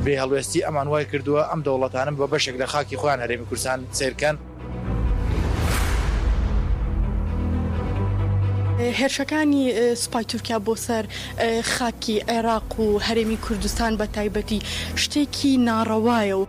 بێ هەڵوێستی ئەمان وای کردووە ئەم دەوڵەتانم بە بەشێک لە خاکی خۆیان هەرێمی کوردستان سیرکەن. هێرشەکانی سوپای تورکیا بۆ سەر خاکی عێراق و هەرێمی کوردستان بە تایبەتی شتێکی ناڕەوایە و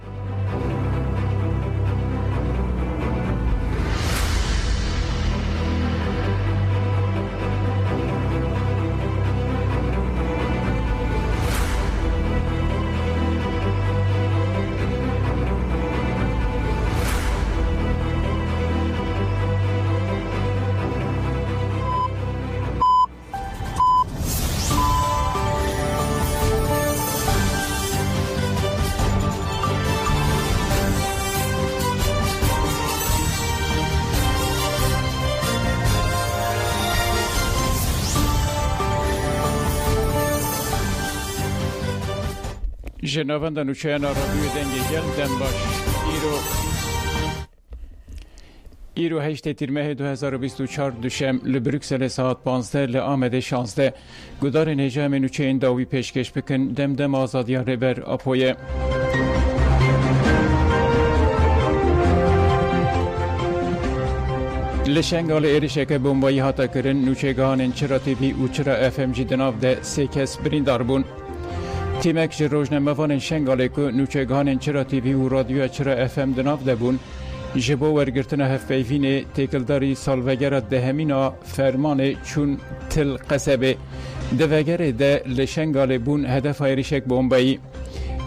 جنابان نوچهان رادیو دنگی گل دم باش ایرو 8 تیر ماه 2024 دوشم لبروکسل ساعت 15 لآمده 16 گدار نجام نوچهان داوی پیشکش بکن دم آزادیان ربر اپویه لشنگال ایرشک بمبایی هاتا کرن نوچهگان چرا تیوی و چرا اف ام جی دناف ده سه کس بریندار بون تیمک جی روزنامه‌وان شنگاله کو نوچهگان چرا تیوی و رادیو چرا اف ام دناف ده بون جبو ورگرتن هفیفین تکلداری سالوگر دهمینا فرمان چون تل قصبه دوگر ده لشنگال بون هدف ایرشک بمبایی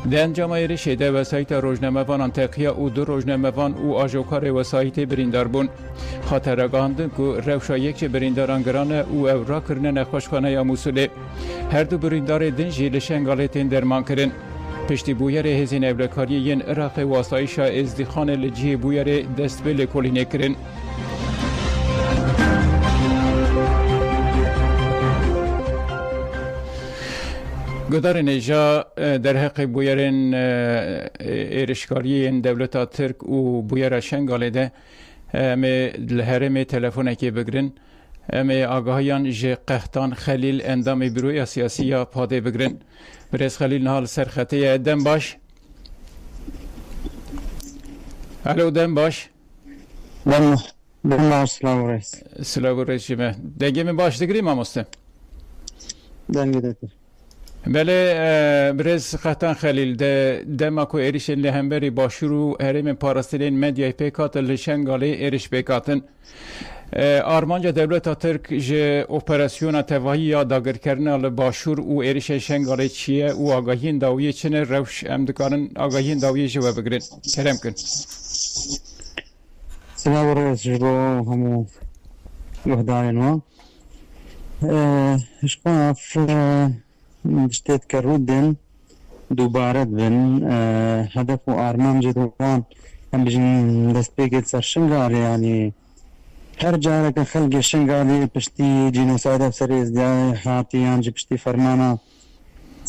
ده انجام ایرش ده وسایت روزنامه‌وان انتقیا و دو روزنامه‌وان و آجوکار وسایت بریندار بون خاطرگاندن کو روشا یک برینداران گرانه او را کرنه نخوشخانه یا موسوله هر دو بریندار دنجی لشنگالتین درمان کرن پشتی بویر هزین اولکاری ین عراق واسایش ازدیخان لجی بویر دست به لکولینه کرن گدار نجا در حق بویرین ایرشکاری دولت ترک و بویر شنگاله ده می لحرم تلفن که بگرن می آگاهیان جه قهتان خلیل اندام بروی سیاسی پاده بگرن برس خلیل نهال سرخطه دم باش الو دم باش دم سلام رئیس سلام رئیس جمعه دنگه می باش دگریم آمسته دنگه دکتر بله برز قهتان خلیل ده دماکو ایریشن لهمبری باشورو هرم پارستلین مدیای پیکات لشنگاله ایریش پیکاتن آرمانجا دولت ترک جه اپراسیون تواهی یا داگر کرنه لباشور و ایریش شنگاله چیه و آگاهین داویه چنه روش امدکارن آگاهین داویه جواب بگرن کرم کن سلام رئیس جلو همو وحداین و اشقاف شتێت کە ڕوودن دووبارەت بن هەدەف و ئارمان جدوان ئەم بژین دەستپێکێت سەر شنگاڵیانی هەر جارێکە خەڵکی شنگاڵی پشتی جینۆسایدە سەر ئێزدای هاتییان جی پشتی فەرمانە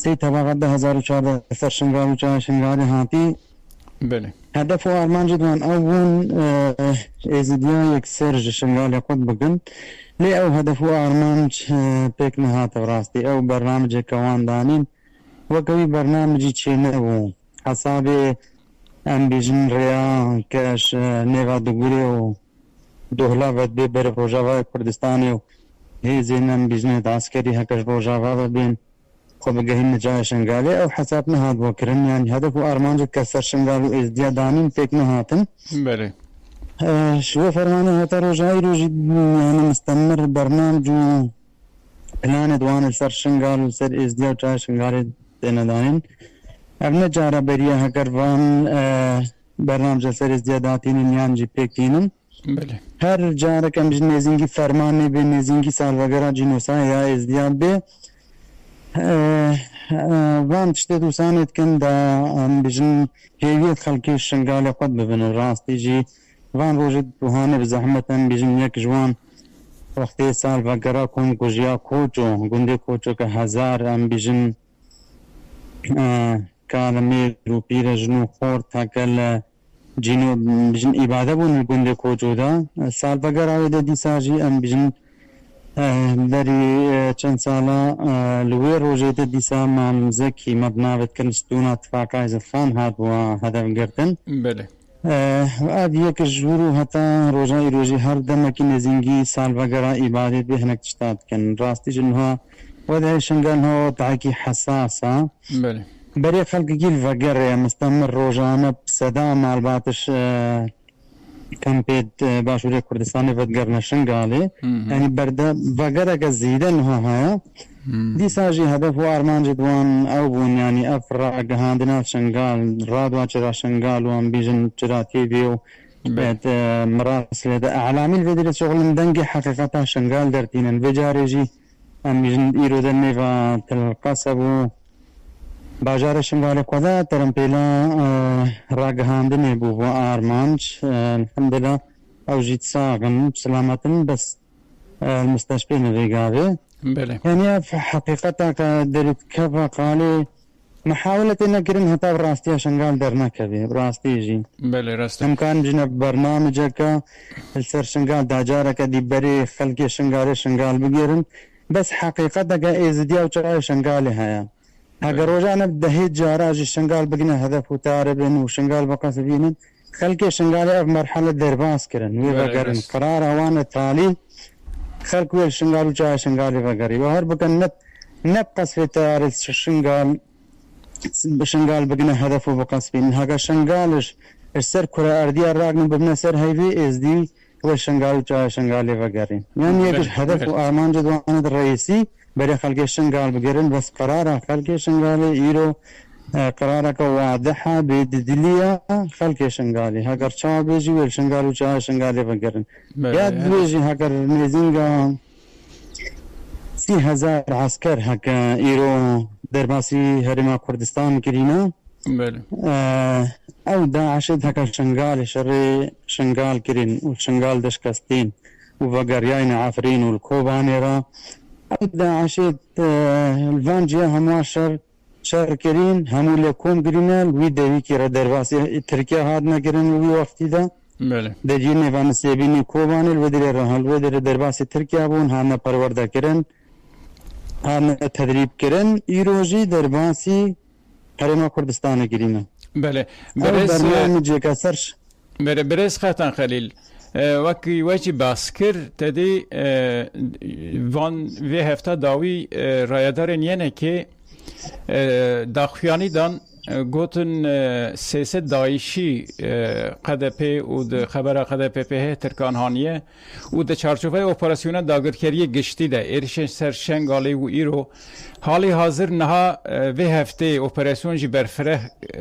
سی تەباقەت 2014 سەر شنگاڵ و چای شنگاڵی هاتی هەدەف و ئارمان جدوان ئەو بوون ئێزیدیا یەکسەر ji شنگاڵی خۆت بگن لێ ئەو هەدەف و ئارمان پێک نەهاتە ڕاستی ئەو بەرنامجێکەوان دانین وەکەوی بەرنامجی چێ نەبوو حەسابێ ئەم بێژن ڕێیا کەش نێغا دوگورێ و دۆهلاوەت بێ بەرە ڕۆژاوای کوردستانی و هێزێن ئەم بێژنێت ئاسکەری هەکەش ڕۆژاوا ببێن خۆ بگەهین نەجای شنگالێ ئەو حەساب نەهات بۆ کردن یانی هەدەف و ئارمانجێک کە سەر شنگال و ئێزدیا دانین پێک نەهاتن شو فرمانه هتا روجای روجی یعنی مستمر برنامج و پلان دوان سر شنگال و سر ازدیا و چای شنگال دینا دانین ابن جارا بریا هکروان برنامج سر ازدیا داتینین یان جی پیکینن هر جارا کم جن نزینگی فرمانه به نزینگی سال وگرا جنوسا یا ازدیا به وان تشته دوسانت کن دا بجن هیویت خلکی شنگال خود ببینن راستی جی وان روجد بوهانه بزحمتن بیجن یک جوان وقتی سال وگرا کن گوژیا کوچو گنده کوچو که هزار ام بیجن کالمی رو پیر جنو خورد تاکل جنو بیجن عباده بون گنده کوچو دا سال وگرا ویده دیسا جی ام بیجن دەری چەند ساڵە لەوێ ڕۆژێتە دیسا مامزەکی مەبناوێت ستونا اتفاقای زەفان هاتبووە هەدەفگرتن یەکە ژوور و هەتا ڕۆژای ڕۆژی هەر دەمەکی نێزینگی سالڤەگەرا ئیبادێت بێ هەنێک تشتا بکەن ڕاستی ژنها وەدای شنگانەوە تاکی حەساسە بەرێ خەڵکێکی ڤەگەڕێ مستەمر ڕۆژانە سەدا ماڵباتش کەمپێت باشووری کوردستانی ڤەدگەرنە شنگالێ ینی بەردە ڤەگەرەکە زیدە نها هەیە دیساژی هەدەف و ئارمانجی دوان ئەو بوون ینی ئەف ڕاگەهاندنا شنگال ڕادوا چرا شنگال وان بیژن چراتی بێ و بێت مراس لێدە ئەعلامیل بێدرێت شغڵن دەنگی حەقیقەتا شنگال دەرتینن بێجارێژی ئەم بیژن ئیرۆدە نێڤە تلقەسە بوو باژارە شنگالە کۆدا تەرەمپێلا ڕاگەهاندنێ بوو بۆ ئارمانج الحەمدلله ئەوژیت ساغن سلامەتن بەس مستەشپێ نەوێگاوێ يعني حقيقة درت كفا قالي محاولة نكرن هتا براستي شنغال درنا كبي براستي يجي بله راستي امكان جنا برنامجك السر شنغال داجارك دي بري خلقي شنغال بگيرن بس حقيقة ازديا وچرا شنغال هيا اگر روزانه دهيت جاراج شنغال بگنا هدف وتاربن وشنغال بقاسبين خلقي شنغال مرحلة درباس كرن ويبقرن قرار اوان تالي خلق ويل شنغال وجاي شنغال وغيري وهر بكن نبقص في تاريخ شنغال بشنغال بقنا هدف وبقصبين هاga شنغالش السر كرة أرضية راقن ببنا سر هيفي از دي وشنغال وجاي شنغال وغيري يعني يكش هدف وآمان جدوان الرئيسي بري خلق شنغال بقرن بس قرار خلق شنغال ايرو قرارك واضحة بدلية خلق شنغالي هاگر چا بيجي ويل شنغال وجاي شنغال وغيرن ياد بيجي هاگر نيزينغا 30,000 عسكر هكا ايرو درباسي هرما كردستان كرينا او داعشد هكا شنغال شري شنغال كرين وشنغال دشكستين وفقريين عافرين والكوبانيرا او داعشد الفانجيا همواشر شاركرين همو لكم جرينال ويدوي كيرا درباسي تركيا هادنا جرين وي وقتي دا دجيني فان سيبيني كوبانيل ودري رهال ودري درباسي تركيا بون هانا پروردا كرن هانا تدريب كرن ايروجي درباسي هرما كردستان جرينا بله برنامج كسرش برز خاتن خليل وکی وجی باسکر تدی وان وی هفته داوی رایدارن یعنی که داخویانی دان گوتن سیاست داعشی قدپی و خبر قدپی به ترکان هانیه و د چارچوبه اپراسیون داگرکری گشتی ده ایرشن سر شنگالی و ایرو حالی حاضر نها وی هفته اپراسیون جی برفره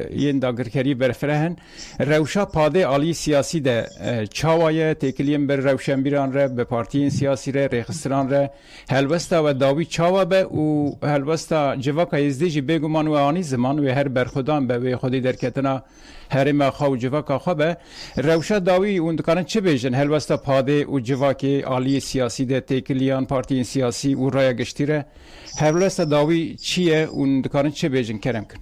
این داگرکری برفرهن روشا پاده عالی سیاسی ده چاوایه تکلیم بر روشن بیران ره به پارتیین سیاسی ره رخستران ره هلوستا و داوی چاوا به و هلوستا جواکا ازدی جی بگمان و آنی زمان و هر برخودان به وی خودی در کتنا هرما خو جواکا خوبه روشا داوی اون دکانن چه بیجن هلوستا پاده و جواکی عالی سیاسی ده تکلیان پارتیین سیاسی و رای گشتی ره هلوستا داوی چیه اون دکانن چه بیجن کرم کن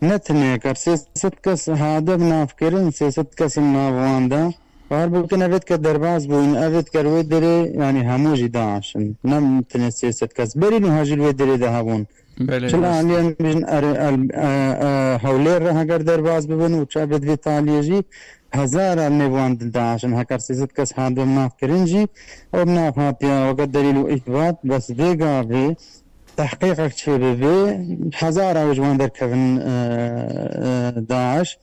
نتنه کر سیاست کس هادف نافکرین سیاست کس نافوانده وهر بمكن أفيد كدرباز بوين أفيد كرويد دري يعني هموجي داعشن نم تنسيست كاس برينو هاجي الويد دري دهابون شلا عليا بيجن هولير هاجر درباز ببن وشابد في تاليجي هزار النيوان داعشن هاكر سيست كاس هادم ناف كرنجي وبناف هاتيا وقد دليل إثبات بس ديقا في تحقيقك شبه في هزار وجوان در كفن داعش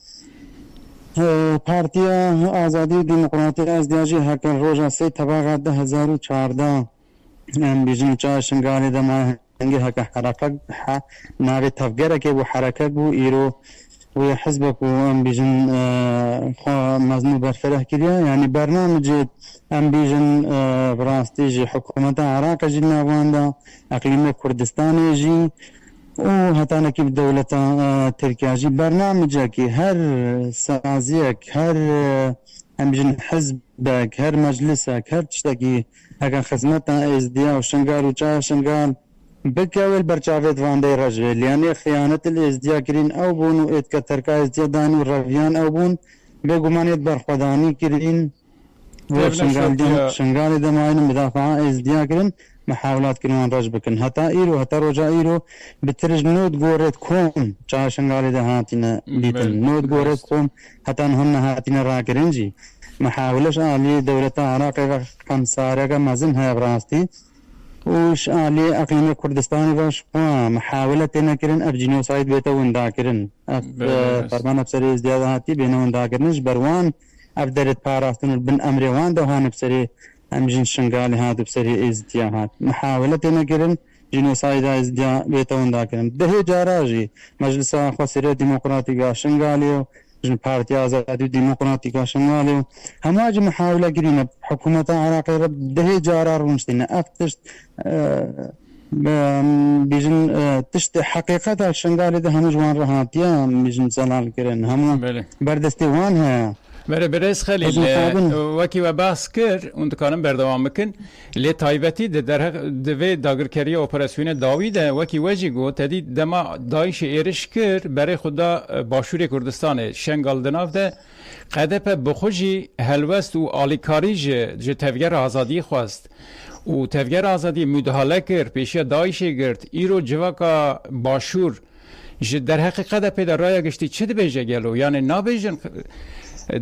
پارتیا آزادی دموکراتی ازدیاجی هکر روزا سی تباغا 2014 ام بیجن چا شنگالی دما هنگی هکر حرکت ناوی تفگره که بو حرکت بو ایرو و حزبك ام بیجن مزنو برفره کریا یعنی برنامج ام بیجن براستی جی حکومت عراق جی نواندا اقلیم کردستانی جی و هتانا كيف دولة تركيا جي برنامجك هر سازيك هر همجن حزبك هر مجلسك هر تشتكي هكا خدمتا ازديا وشنغال وجا شنغال بكاول برچاوت واندي رجل يعني خيانة الازديا كرين او بونو اتكا تركا ازديا داني رفيان او بون بگمانيت برخداني كرين شنگال دماین مدافعان ازدیا کرن محاولات کنوان رج بکن حتی ایرو حتی رجا ایرو بترج نود گورت کوم چا شنگال ده هاتینا بیتن نود گورت کوم حتی هن هاتینا را کرنجی محاولش عالی دولت عراق قمصارة مازن هاي براستی وش عالی اقلیم کردستانی باش محاولة تنکرن اف جنوساید بیتا ونداکرن اف فرمان افسری ازدیاد هاتی بینا ونداکرنش بروان اف درت پاراستن بن امریوان دوهان بسری امجن شنگالی هات بسری ازدیاد هات محاولة تنکرن جنوساید ازدیاد بیتا ونداکرن دهی جاراجی مجلس خسری ديمقراطية شنگالیو جن بارتي آزادی ديمقراطية شنگالیو هماج محاولة گرینه حکومت عراقی رب دهی جارار ونشتینه افتشت بیجن تشت حقیقت شنگالی ده همه جوان رهاتیا بیجن زلال کرن همه بردستی وان ها برس خلیل وکی و بحث کر اون دکانم بردوام بکن لی تایبتی در دوی داگرکری اپراسیون داویده وکی وجی گو تدی دما دایش ایرش کر برای خدا باشور کردستان شنگال دناف ده قدپ بخوشی هلوست و آلیکاری جه تفگر آزادی خواست و تفگر آزادی مدهاله کر پیشی دایشی گرد ایرو جواکا باشور جه در حقیقت پیدا رای گشتی چه ده بیجه گلو یعنی نابیجن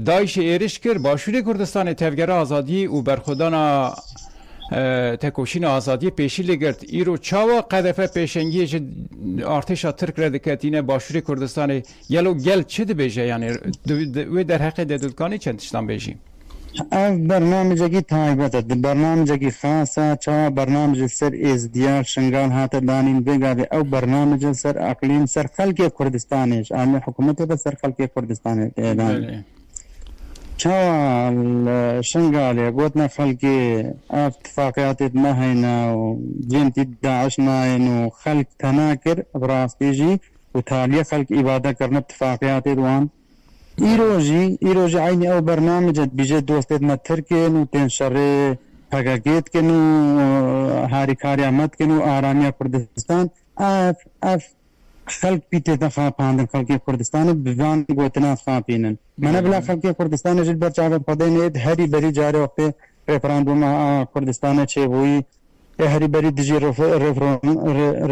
دایش ایرش کر باشور کردستان تفگر آزادی و برخودانا تکوشین آزادی پیشی لگرد ایرو چاوا قدفه پیشنگی ارتشا ترک ردکتینه باشور کردستان یلو گل چه ده بیجه یعنی و در حق ددودکانی چندشتان بیجیم برنامجی تایبت برنامجی خاصه چا برنامج سر ازدیار شنگال هات دانین بگاوی او برنامج سر اقلیم سر خلق کردستانش عام حکومت به سر خلق کردستان اعلان چا شنگال گوتنا خلق اتفاقیات نهینا و جنتی داعش ناین و خلق تناکر براستیجی و تالیه خلق عباده کرن اتفاقیات دوان ایروجی عینی او برنامجت بیجه دوستت ما ترکن و تنشر پاگاگیت کن و هاریکاری آمد کن و آرامی کردستان اف خلق بیتی دخواه پاندن خلقی کردستان بوان گوتنات خواه پینن من بلا خلقی کردستان جل برچاوت پدینید هری بری جاری وقت ریفراندوم کردستان چه بوی هری بری دیجی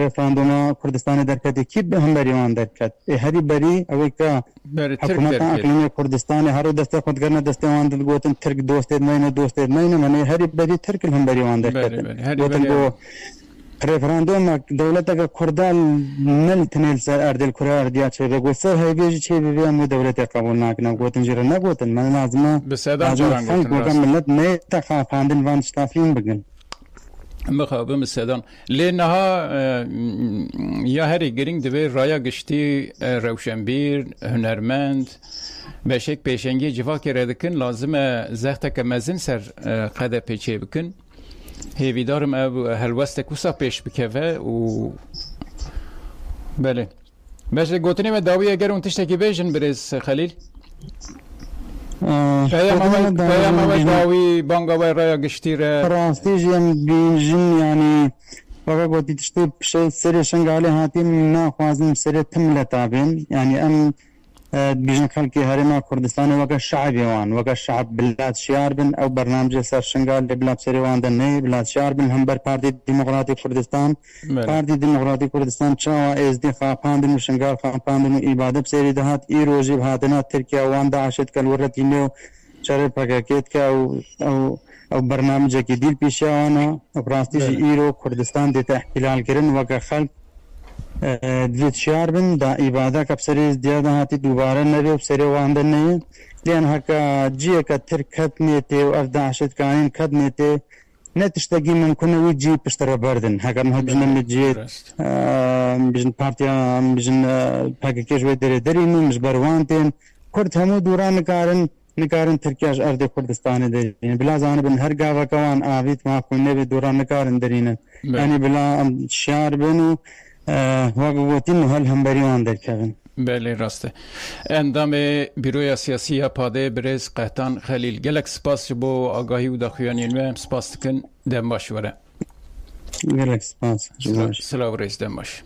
ریفراندوم کردستان درکتی کی به هم بریوان درکت هری بری اوی که حکومت اقلیمی کردستان هر دسته خود کرنا دسته وان دل گوتن ترک دوستید مینه من هری بری ترک هم بریوان درکت گوتن گو ریفراندوم دولت که کردال نل تنل سر اردل کره اردیا چه بگو سر های بیجی چه بیام دولت قبول نکنم گوتن جیره نگوتن من لازمه گوتن ملت نه تخافاندن وان شتافین بگن مخابم السودان لأنها یا هری گرینگ دوی رایا گشتی روشنبیر هنرمند بشک پیشنگی جوا کرده کن لازم زخت که مزن سر قده پیچه بکن هیویدارم او هلوست کوسا پیش بکوه و بله بشه گوتنی و داوی اگر اون تشتکی بیشن بریز خلیل پیام اوش داوی بانگاوی رای گشتی را راستی جیم بیجن یعنی وقت گوتی تشتی بشه سری شنگالی هاتیم ناخوازم سری تملتا بین یعنی ام بیجن خلقی هرما کردستان وقت شعبی وان وقت شعب بلاد شیار بن او برنامج سر شنگال بلاد سری وان دن نه بلاد شیار بن هم بر پارتی دموکراتی کردستان پارتی دموکراتی کردستان چا از دی خاپاندن و شنگال خاپاندن و عبادت سری دهات ای روزی بهادنا ترکیه وان داعشت کل ورتینو چرا پاکیت که او برنامج کی دیل پیشانا پراستیج ایرو کردستان دیت احتلال کردن وقت خلق دویت شیار بن دا عبادة كبسري زيادة هاتي دوباره نبي وبسري واندن نيه لأن هكا جيه كترك كدنيتي وأفدا عشت كانين كدنيتي نتشتاقي من كنا ويجي بشترى بردن هكا نها بجنا مجيت بجن بارتيا بجن باكيكيش ويدري درينو مش بروانتين كرد همو دوران نكارن تركياش أرض كردستان درين بلا زانبن هر قاوة كوان آويت ما كون نبي دوران نكارن درين يعني بلا شيار بنو واقعوتین هل هم بریان در کردن. بله راسته. اندام بیروی سیاسی پاده برز قطعاً خلیل گلک سپاس بو آگاهی و داخویانی نویم سپاس کن دم باش وره. گلک سپاس. سلام رئیس دم باش.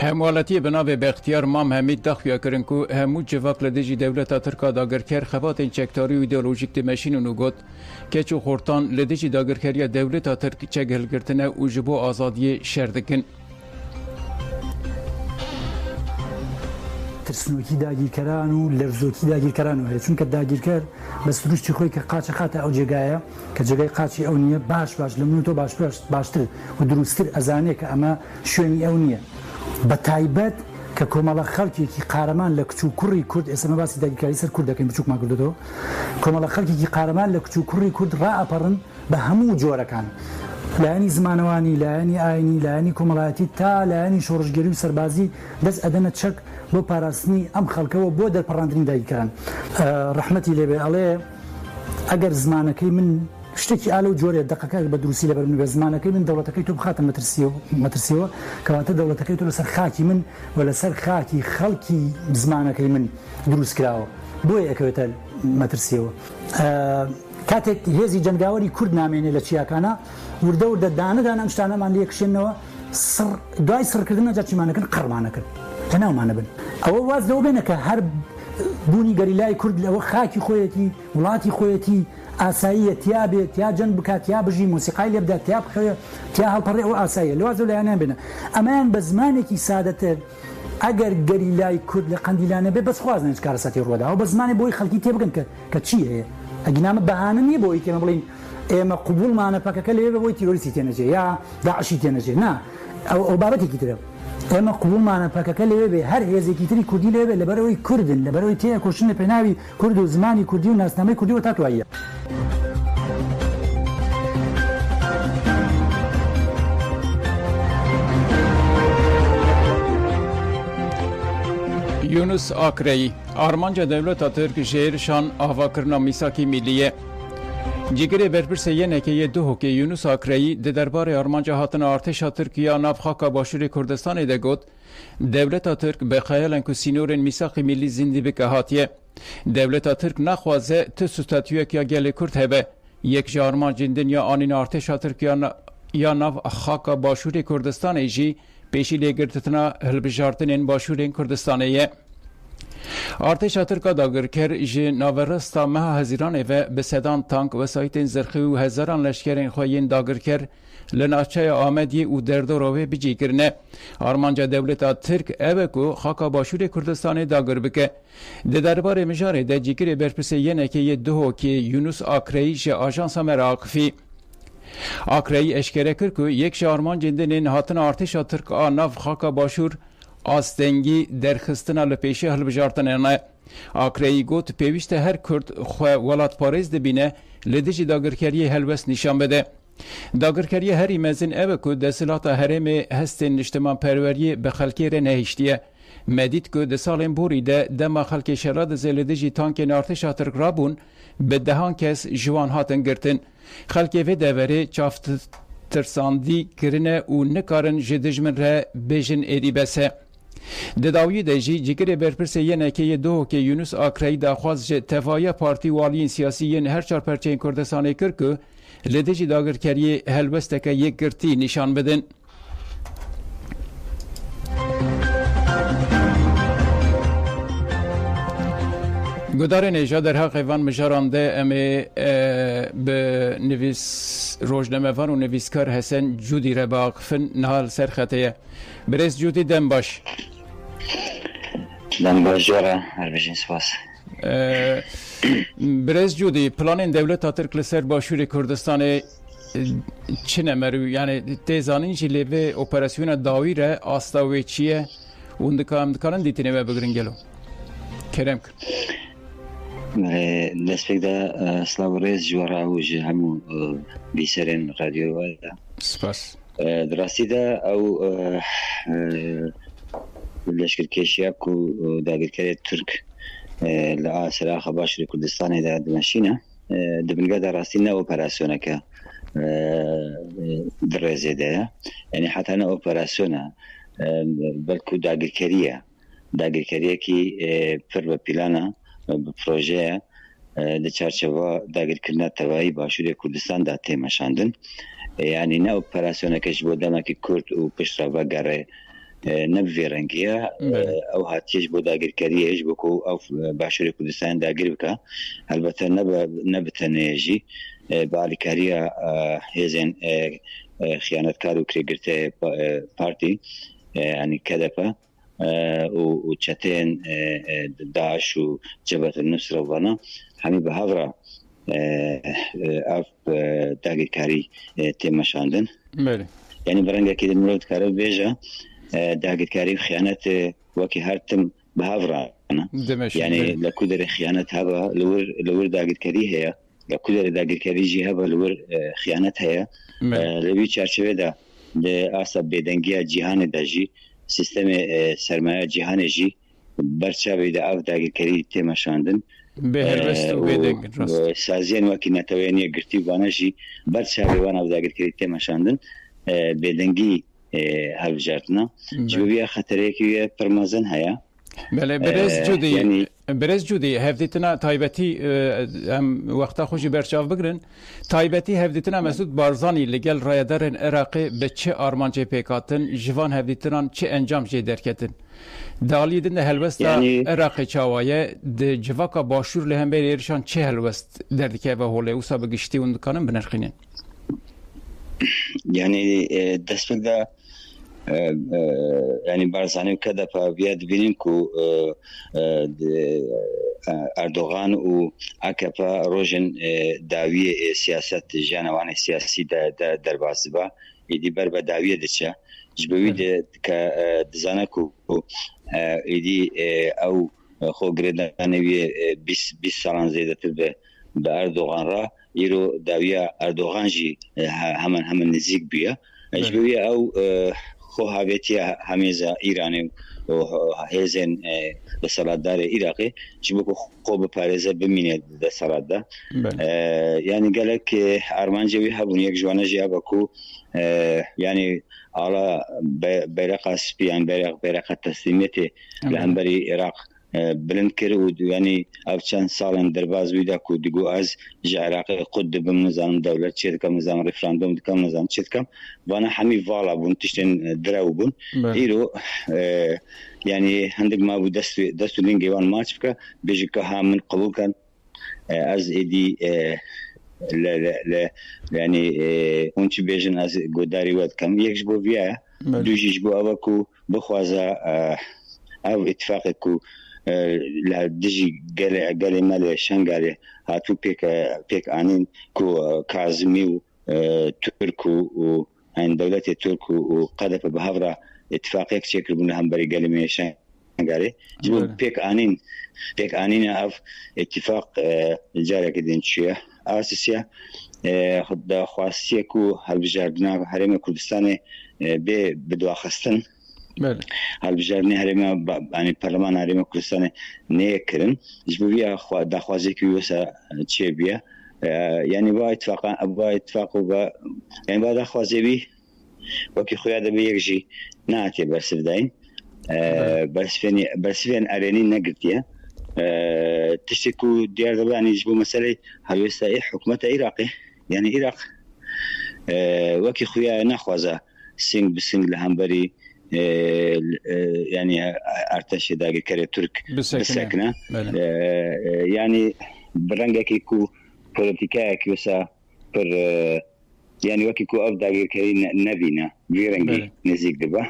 هموالتی بناو به اختیار مام حمید دخویا کرن کو همو جواب لدیجی دولتا ترکا داگرکر خبات چکتاری و ایدئولوژیک دمشین و نگوت که چو خورتان لدیجی داگرکریا دولتا ترک چگل گرتنه و جبو آزادی شردکن. ترسنوکی داگیرکران و لرزوکی داگیرکران و چون که داگیرکر بس روشتی خوی که قاچ خاطر او جگایه که جگای قاچی او نیه باش لمنو تو باشتر و دروستر ازانه که اما شونی او نیه بتایبت که کمال خلقی که قهرمان لکچو کری کرد اسم باسی داگیرکاری سر کرد که بچوک ما کرده تو کمال خلقی که قهرمان لکچو کری کرد را اپرن به همو جوره کن لانی زمانوانی لانی آینی لانی کمالاتی تا لانی شورشگری و سربازی دست ادنه چک بۆ پاراستنی ئەم خەڵکەوە بۆ دەرپەڕاندنی دایکەکان ڕەحمەتی لێبێ ئەڵێ ئەگەر زمانەکەی من شتێکی ئالە و جۆرێ دقەکە بە دروستی لەبەر من بێ زمانەکەی من دەوڵەتەکەی تۆ بخاتە مەترسیەوە کەواتە دەوڵەتەکەی تۆ لەسەر خاکی من و لەسەر خاکی خەڵکی زمانەکەی من دروست کراوە بۆیە ئەکەوێتە مەترسیەوە کاتێک هێزی جەنگاوەری کورد نامێنێ لە چیاکانە وردە دانەدان ئەم شتانەمان لێکشێنەوە دوای سڕکردن نەجا چیمانەکەن قەڕمانەکەن تەناومانە بن ئەوە واز لەوە بێنە کە هەر بوونی گەریلای کورد لەوە خاکی خۆیەتی وڵاتی خۆیەتی ئاساییە تیا بێت تیا جەنگ بکات تیا بژی مۆسیقای لێ بدات تیا بخەوێ تیا هەڵپەڕێ ئەوە ئاساییە لەواز لەیانیان بێنە ئەمایان بە زمانێکی سادەتر ئەگەر گەریلای کورد لە قەندیلانە بێ بەس خوازن هیچ کارەساتی ڕۆدا ئەو بە زمانی بۆی خەڵکی تێبگەن کە چی هەیە ئەگینامە بەهانە نییە بۆی کێمە بڵین ئێمە قوبوڵمانە پەکەکە لێوێ بۆی تیرۆریستی تێنەجێ یا داعشی تێنەجێ نا ئەو بابەتێکی ترە ئێمە قوبوڵمانە پەکەکە لەوێ بێ هەر هێزێکی تری کوردی لێوێ لەبەرەوەی کوردن لەبەرەوەی تێ کوشتن لە پێناوی کورد و زمانی کوردی و ناسنامەی کوردیەوە تا تواییە یونس آکرایی آرمانجا دولتا ترک شهرشان آواکرنا میساکی ملیه جگری برپرس ینکه دو هوکی یونس آکرایی ده دربار آرمانجا هاتن ارتشا ترکیه نافخاکا باشور کردستان ده گوت دولتا ترک به خیالن که سینورن میساقی ملی زندی بکه هاتیه دولتا ترک نخوازه تسوستاتیوه که گل کرد هبه یک جا آرمان جندن یا آنین ارتشا ترکیه یا نافخاکا باشور کردستان ایجی پیشی لگرتتنا هلبجارتنین باشورین کردستانیه ارتشا ترکا داگرکر جی ناورستا مها هزیران و بسدان تانک و سایتین زرخی و هزاران لشکرین خوین داگرکر لناچه آمدی و دردروه بجی کرنه آرمانجا دولتا ترک اوه کو خاکا باشور کردستان داگر بکه ده دربار مجاره ده جیگر برپرس ینکه دو که یونس آکرایی جی آژانس مراقفی آکرایی اشکره کرد که یک آرمان جندنین هاتن ارتشا ترک ناف خاکا باشور آستنگی درخستنا لپیشی هلبجارتن نه آکرایی گوت پیوشت هر کرد خو ولات پاریز دبینه لدیجی داگرکری هلوس نشان بده داگرکری هری مزن اوه که دسلات هرم هستن اجتماع پروری به خلکی را نهشتیه مدید که ده سالین بوری ده دما خلک شراد زلدیجی تانک ارتشا ترک رابون به دهان کس جوان هاتن گرتن خلکی و دوره چافت ترساندی کرنه و نکارن جدجمن را بیجن ایدی بسه دداوی دجی جگر برپرس ینکه دو که یونس آکرایی داخواز تفایه پارتی والین سیاسیین هر چار پرچین کردستانه کرد که لدیجی داگرکری هلوستکه یک گرتی نشان بدن گدار نیجا در حق وان مجارانده امی به نویس روزنامه‌وان و نویسکار حسن جودی را باقفن نهال سرخطه برس جودی دم باش جاره هر بجین سپاس برس جودی پلان دولت ترک لسر باشور کردستان چه نمرو یعنی تیزانین جلیوه اپراسیون داوی را آستاوی چیه و اندکارن دیتینه و بگرنگلو کرم کن دەستپێک دا سلااو ڕێز جوەڕاوژ هەموو بیسەرێن رادیۆوەدا سپاس دراستیدا ئەو لەشکرکێشیاک و داگیرکاری تورک لە سەراخە باشووری کوردستانێدا دمەشینە دبنگەدا ڕاستی نە ئۆپەراسیۆنەکە درێزێدایە یعنی حتانە ئۆپەراسیۆنە بەڵکو داگیرکاریەکی پر بە پیلانە پروژه د چارچوبه داگیرکردن تەواوی باشووری کوردستاندا تێمەشاندن یعنی نه ئۆپەراسیۆنەکەش بۆ دەمەکی کورد و پشت ڕەوەگەڕێ نەبێ ڕەنگیە ئەو هاتیش بۆ داگیرکاریەش بۆکو ئەو باشووری کوردستان داگیر بکە هەلبەتە نەبتەنێژی بالیکاریە هێزێن خیانەتکار و کرێگرتە پارتی ینی کەدەپە و چەتێن داعش و جەبهەت النوسرە وانە هەمی بە هەڤڕە ئەف داگیرکاری تێمەشاندن ینی بەڕەنگێکی مرۆڤ دکارە بێژە داگیرکاری و خیانەت وەکی هەرتم بە هەڤڕانە ینی لە کودەرە خیانەت هەبە لەور داگیرکاری هەیە لە کودەرە داگیرکاریژی هەبە لەور خیانەت هەیە لەوی چارچەوێدا لە ئاسا بێدەنگیە جیهانێداژی سیستەمی سەرمایە جیهانێژی بەرچاوێدا ئەو داگیرکاری تێمەشاندن سازیان وەکی نەتەوەیانیە گرتی وانەژی بەرچاوێوان ئەو داگیرکاری تێمەشاندن بێدەنگی هەڵبژاردنە جوبیە خەتەرەیەکی پڕمەزن هەیە برز جودی هەفدیتنا تایبەتی ئەم وەختا خۆشی بەرچاو بگرن تایبەتی هەفدیتنا مەسعود بارزانی لەگەڵ ڕایەدارên Iraqê bi çi armancê pêkhatin ji van hevdîtinan çi encam jê derketin dalî din de helwesta Iraqê çawaye di civaka başûr li hemberî êrişan çi helwest derdikeve holê wisa bi giştî hûn dikanin binirxînin yani destpêkda yani barzani و کەدەپە بیا دبینین ku Erdogan û AKP rojên dawiyê siyaset janewانê siyasî derbas dibe êdî ber be dawiyê diçe ji bo wî dike dizane ku êdî ew xwe girêdanê wî 20 salan zêdetir bi Erdogan re îro dawiya Erdogan jî hemen nizîk bûye ji bo wî ew خو هاویتیا همیزا ایرانی و هزین دستالاتدار عراقی جبکو خو به پارێزە بمینێت دەسەڵاتدا یعنی گەلێک ئارمانجەوی هەبوون یەک جوانەژی هەبەکو یعنی ئاڵا بەیرەقا سپیان بەیرەقا تەسلیمێتێ لە هەمبەری عێراق بلند کرد و ینی ئەو چەند ساڵن دەرباز ویدا کو دیگو ئەز ji Iraqê qut dibim nizanım dewlet çê dikim nizam referandum dikim nizam çê dikim vana hemî vala bûn tiştên direw bûn îro yani hindik ma bû dest û lingê wan maç bike bêjî ka ha min qebûl kin ez êdî yani hûn çi bêjin ez godarî we dikim yek ji bo vî ye du jî ji bo ew ku bixwaze ev îtifaqê ku لە دژی گەلێ مەلێ شەنگالێ هاتوو پێک ئانین کو کازمی و تورک و ئەین دەولەتی تورک و قەدەپە بە هەڤڕا ئیتفاقێک چێکردبوون لە هەمبەری گەلێ مێ شەنگالێ پێک ئانینە ئەف ئیتفاق جارێکی دین چیە ئاساسیە داخواستیەک و هەڵبژاردنا هەرێمە کوردستانê bê bidwaxistin هەڵبژاردنی هەرێمە ینی پەرلەمان هەرێمە کوردستانê nêkirin ji bo vî daxwazekî wisa çê bûye yani va îtifaq û yani va daxwazê wî wekî xuya dibe yek jî nehatiye bersivdayîn bersivên erênî negirtiye tiştê ku diyar dibe yanî ji bo meselê helwestayê hikûmeta Iraqê yani Iraq wekî xuya nexwaze sing bi sing li hemberî yani ارتشی داگیرکاری ترک بسکنه yani برنگکی کو پولیتیکایی که وسا پر yani وکی کو اف داگیرکاری نبینه ویرنگی نزدیک دبه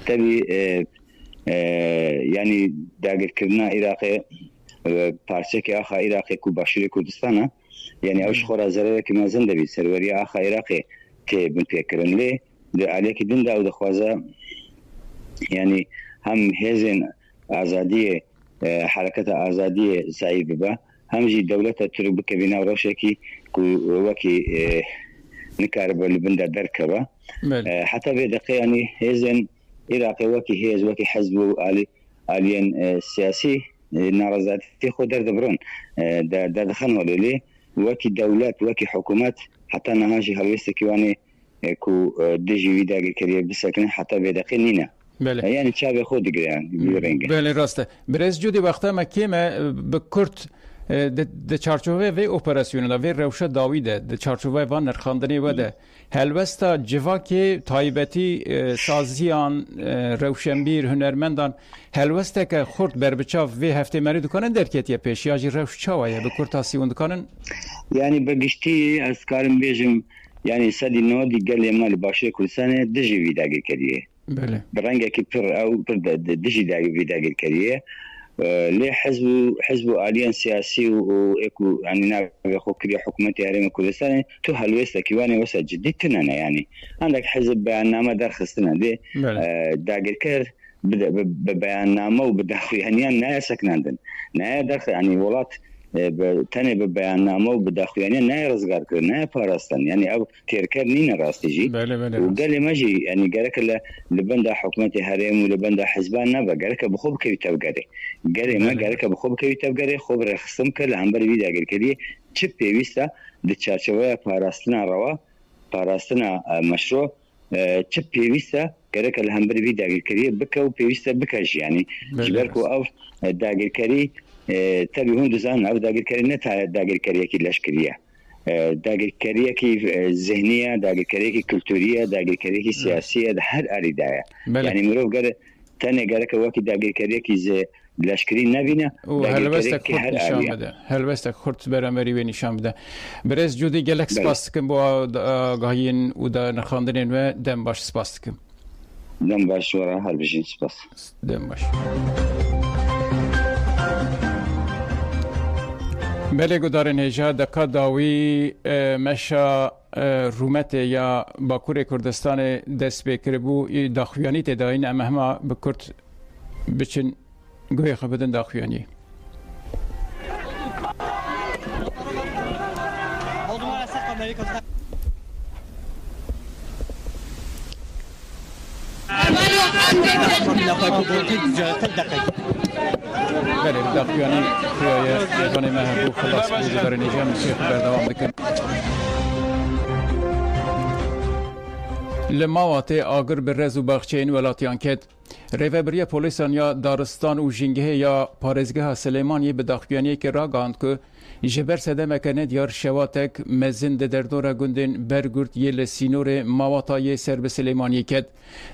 tabi yani داگیرکردن عراقی پارچه که آخا عراقی کو باشوری کردستانه yani اوش خورا ضرره که مازن دبی سروری آخا عراقی که بنتیکرن لی در علیه که دن داو دخوازه yani hem hezin azadiye harekata azadiye sahip be hem jî devleta Türk bike bîna rewşekî ku wekî nikare li bin de derkeve heta vê deqê yanî hêzên Iraqê wekî hêz wekî hezb û aliyên siyasî narazatiyê xwe derdibirin derdixin holê wekî devlet wekî hikûmet heta niha jî helwestekî wanê ku dijî wî dagirkeriye bisekine heta vê deqê nîne yani çavê xwe digire yani بله راسته برز جودی وقتا ما کیمه به کرد د چارچوبه و اپراسیون دا و روشه داوی ده د چارچوبه و نرخاندنی و ده هلوستا جواکی تایبتی سازیان روشنبیر هنرمندان هلوستا که خورد بربچاو و هفته مری دکانن درکتیه پیش یا جی روش چاویه به کورتاسیون دکانن يعني بقشتي اسكارم بيجم يعني سدي نودي قال لي مال باشي كل سنه دجي في داقي كديه بله برانجا كبر او دجي داقي في داقي كديه ليه حزب آليان سياسي وإكو يعني ناقخو كريا حكومتي هرم كل سنة تو هلويستا كيواني وسا جدي تنانا يعني عندك حزب بياننامة درخستنا دي داقر كر ببياننامة وبداخويانيان نايا سكناندن نايا درخ يعني ولات تنه ببياننامة وبداخويانيان نايا رزقار كر نايا بارستان يعني او تيركر نينا راستيجي وقال لي ماجي يعني قالك لبندا حكومتي هرم ولبندا حزبان نبا قالك بخوب كي تبقري قالي ما قالك بخوب كي تبقري خوب رخصم كل هم بر ويدا قال كدي چپ پیوستا د چارچوبه پاراستنا روا پاراستنا مشروع چپ پیوستا قالك هم بر ويدا قال كدي بكو پیوستا بكاش يعني جبركو او داقل كري تبي هون دزان او داقل كري نتا داقل كري كي لشكريه داقل كريه كي ذهنيه داقل كريه كي كلتوريه داقل كريه كي سياسيه هر اريدايه يعني مروف قال تاني قالك واكي داقل كريه كي لشکری نبینه و هلوستک خورد نشان بده هلوستک خورد برامری و نشان بده برز جودی گلک سپاس کم با گاهین و دا نخاندنین و دم باش سپاس کم دم باش ورا هر بجین سپاس دم باش بله گدارن هجا دکا داوی مشا رومت یا باکور کردستان دست بکر بو داخویانی تداین اما همه بکرد بچن گوی خبدن داخویانی بله داخویانی خیایه جوان محبوب خلاص بود در نیجام شیخ بردوام دکن لماوات آگر به رزو بخچین ولاتیان کد ریوبری پولیسان یا دارستان و جنگه یا پارزگاه سلیمانی به داخویانی که را گاند که جبر سدمک ندیار شواتک مزن ده دردور گندن برگرد یل سینور ماواتای سرب سلیمانی کد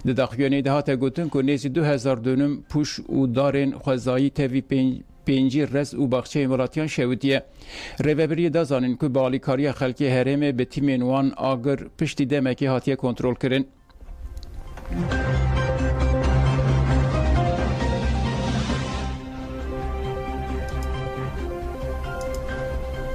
ده داخویانی ده هاته گوتن که نیزی 2000 دونم پوش و دارن خوزایی تاوی پنجی رز و باخچه ولاتیان شوتیه ریوبری دازانن که بالیکاری خلکی هرم به تیمین وان آگر پشتی دمکی هاتیه کنترل کرن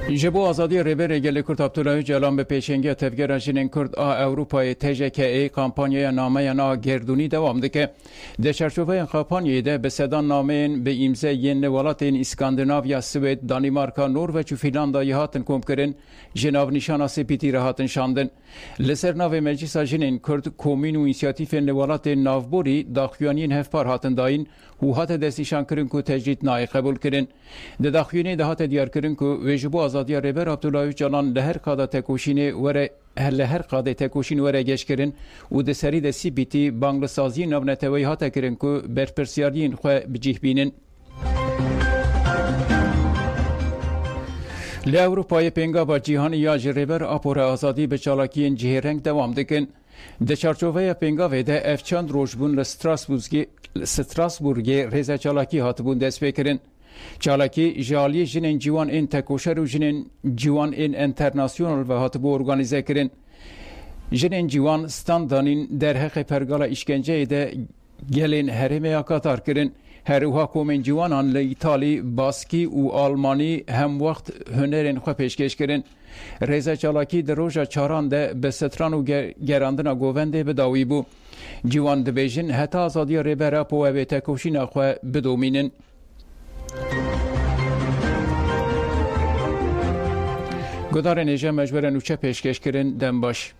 جبو آزادی ریبر گل کرد عبدالله جلان به پیشنگی تفگر جنین کرد اروپای تجکه کامپانیای نامه نا گردونی دوام دکه در چارچوبه کامپانیای ده به صدان نامه به امضای ین ولات اسکاندیناویا سوئد دانمارکا نروژ و فنلاندی هاتن کوم کرن جناو نشان سپیتی را هاتن شاندن لسر ناو مجلس جنین کرد کومین و اینسیاتیف ولات ناوبوری داخویانین هفپار هاتن داین و هات دستیشان کرن کو تجدید نای قبول کرن د داخویانی ده هات دیار کرن کو وجبو آزادی ریبر عبدالله جلان لهر قاده تکوشین وره لهر قاده تکوشین وره گش کرن و د سری د سی بی تی بانگلسازی نونتوی هات کرن کو برپرسیارین خو بجیه بینن لی اروپای پنگا با جیهان یا جریبر اپور آزادی به چالاکین جهرنگ دوام دکن د چارچوبه پنگا و ده افچاند روشبون لستراسبورگ ریزه چالاکی هاتبون دست بکرن چالاکی جالی جنین جوان این تکوشر و جنین جوان این انترناسیونل و هاتبو ارگانیزه کرن جنین جوان ستاندانین در حق پرگالا اشکنجه ده گلین هرمه قطار کرن هر اوها کومن جوانان لایتالی باسکی و آلمانی هم وقت هنرین خو پیشکش کرن ریزه چالاکی در روژا چاران ده به ستران و گراندنا گوونده بداوی بو جوان دبیجن حتی آزادی ریبره پو و تکوشین خو بدومینن گدار نیجه مجبور نوچه پیشکش کرن دم باش